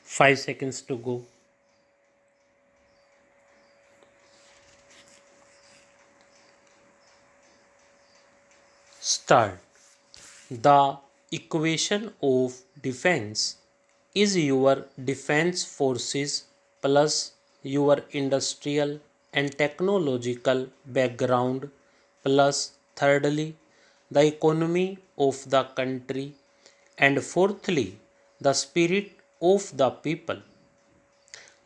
5 seconds to go. Start. The equation of defense is your defense forces plus your industrial and technological background plus thirdly the economy of the country and fourthly the spirit of the people.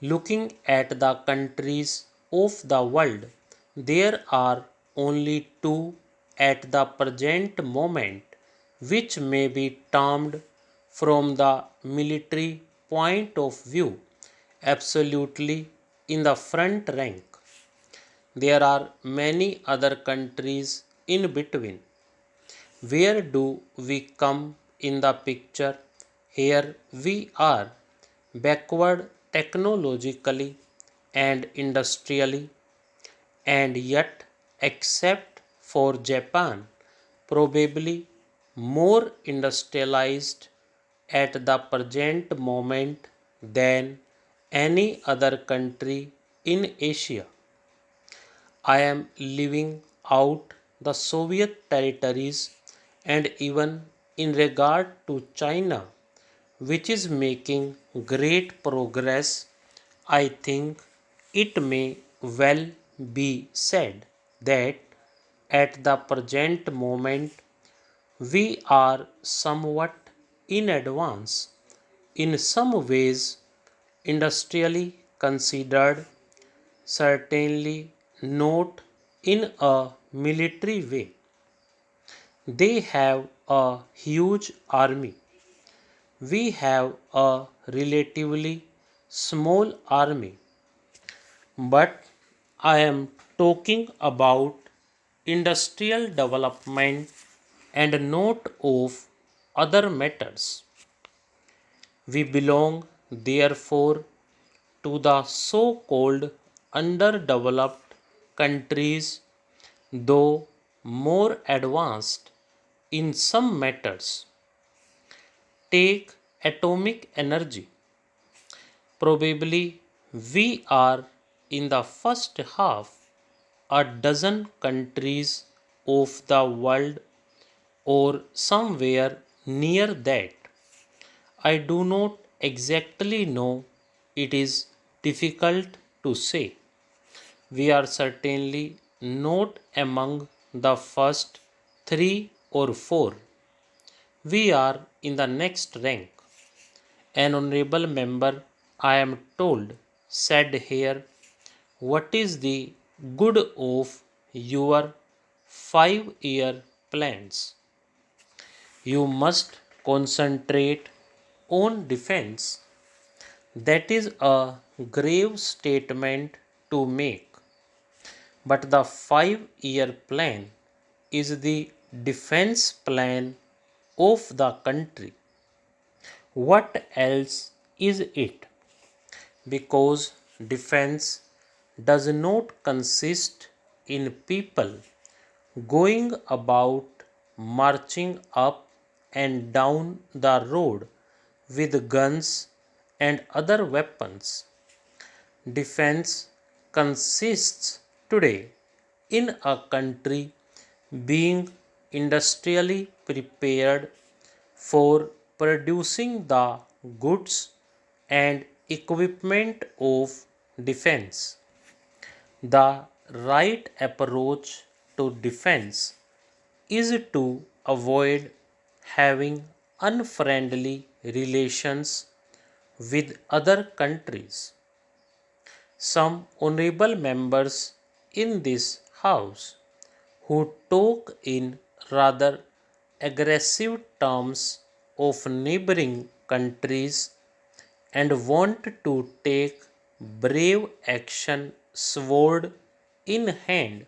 Looking at the countries of the world, there are only two at the present moment which may be termed from the military point of view absolutely in the front rank. There are many other countries in between. Where do we come in the picture? Here we are, backward technologically and industrially, and yet, except for Japan, probably more industrialized at the present moment than any other country in Asia. I am leaving out the Soviet territories and even in regard to China, which is making great progress, I think it may well be said that at the present moment we are somewhat in advance in some ways industrially considered, certainly not in a military way. They have a huge army. We have a relatively small army, but I am talking about industrial development and not of other matters. We belong, therefore, to the so called underdeveloped countries, though more advanced in some matters. Take atomic energy. Probably we are in the first half a dozen countries of the world or somewhere near that. I do not exactly know. It is difficult to say. We are certainly not among the first three or four. We are in the next rank. An honorable member, I am told, said here, what is the good of your 5-year plans? You must concentrate on defense. That is a grave statement to make. But the 5-year plan is the defense plan of the country. What else is it? Because defense does not consist in people going about marching up and down the road with guns and other weapons. Defense consists today in a country being industrially prepared for producing the goods and equipment of defense. The right approach to defense is to avoid having unfriendly relations with other countries. Some honorable members in this House who talk in rather aggressive terms of neighboring countries and want to take brave action sword in hand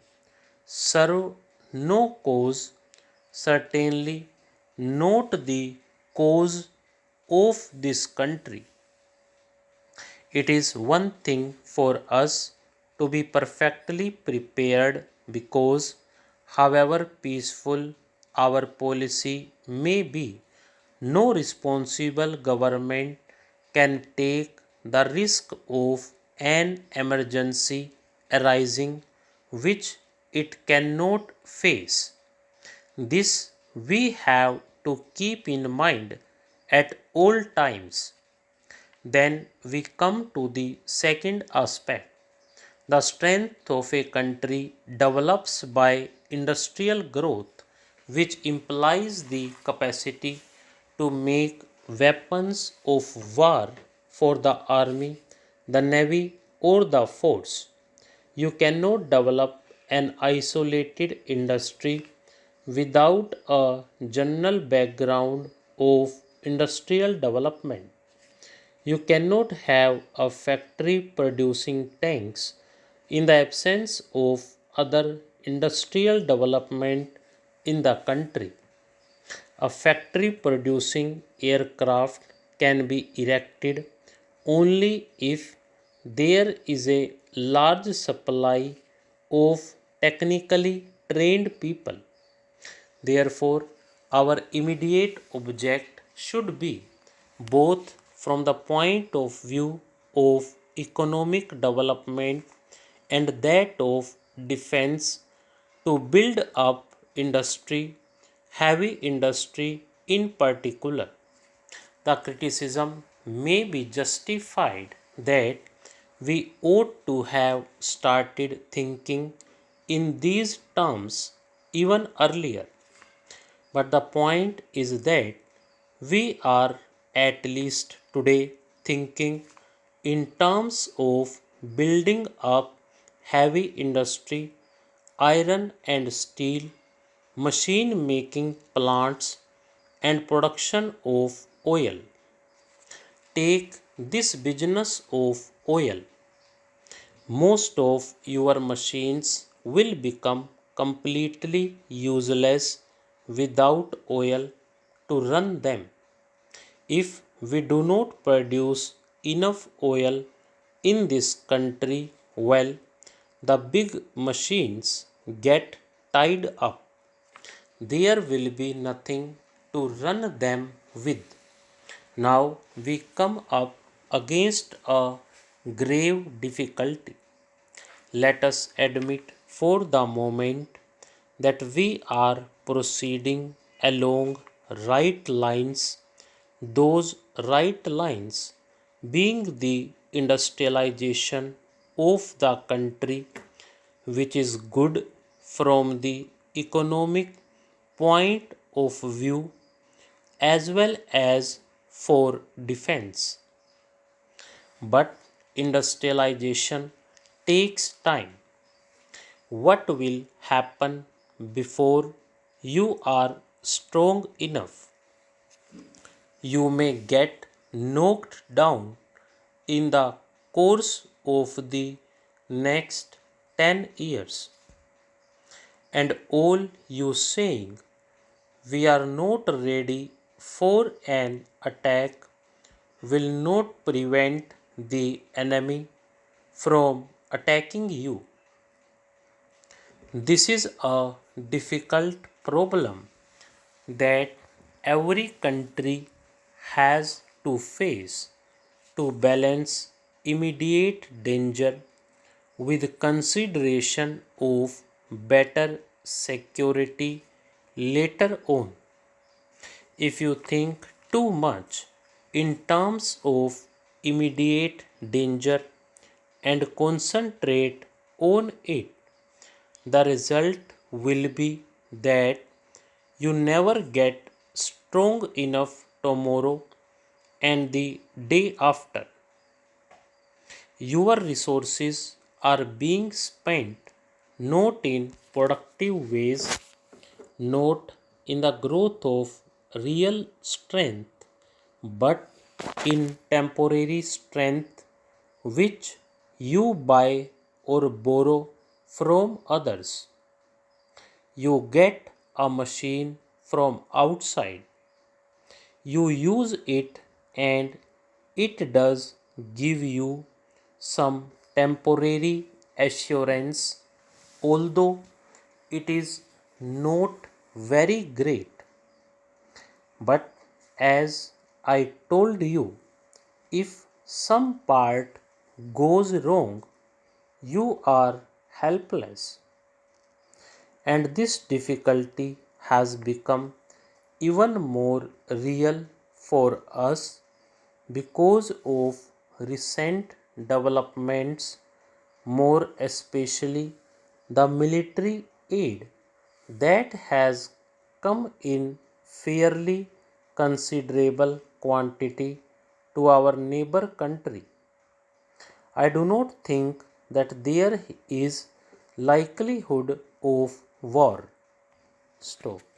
serve no cause, certainly not the cause of this country. It is one thing for us to be perfectly prepared because, however peaceful our policy may be, no responsible government can take the risk of an emergency arising which it cannot face. This we have to keep in mind at all times. Then we come to the second aspect. The strength of a country develops by industrial growth, which implies the capacity to make weapons of war for the army, the navy, or the force. You cannot develop an isolated industry without a general background of industrial development. You cannot have a factory producing tanks in the absence of other industrial development in the country. A factory producing aircraft can be erected only if there is a large supply of technically trained people. Therefore, our immediate object should be, both from the point of view of economic development and that of defense, to build up industry, heavy industry in particular. The criticism may be justified that we ought to have started thinking in these terms even earlier. But the point is that we are at least today thinking in terms of building up heavy industry, iron and steel, machine making plants, and production of oil. Take this business of oil. Most of your machines will become completely useless without oil to run them. If we do not produce enough oil in this country, well, the big machines get tied up. There will be nothing to run them with. Now we come up against a grave difficulty. Let us admit for the moment that we are proceeding along right lines, those right lines being the industrialization of the country, which is good from the economic point of view as well as for defense. But industrialization takes time. What will happen before you are strong enough? You may get knocked down in the course of the next 10 years. And all you saying, we are not ready for an attack, will not prevent the enemy from attacking you. This is a difficult problem that every country has to face, to balance immediate danger with consideration of better security later on. If you think too much in terms of immediate danger and concentrate on it, the result will be that you never get strong enough tomorrow and the day after. Your resources are being spent not in productive ways, not in the growth of real strength, but in temporary strength which you buy or borrow from others. You get a machine from outside, you use it, and it does give you some temporary assurance, although it is not very great. But as I told you, if some part goes wrong, you are helpless. And this difficulty has become even more real for us because of recent developments, more especially the military aid that has come in fairly considerable quantity to our neighbor country. I do not think that there is likelihood of war. Stop.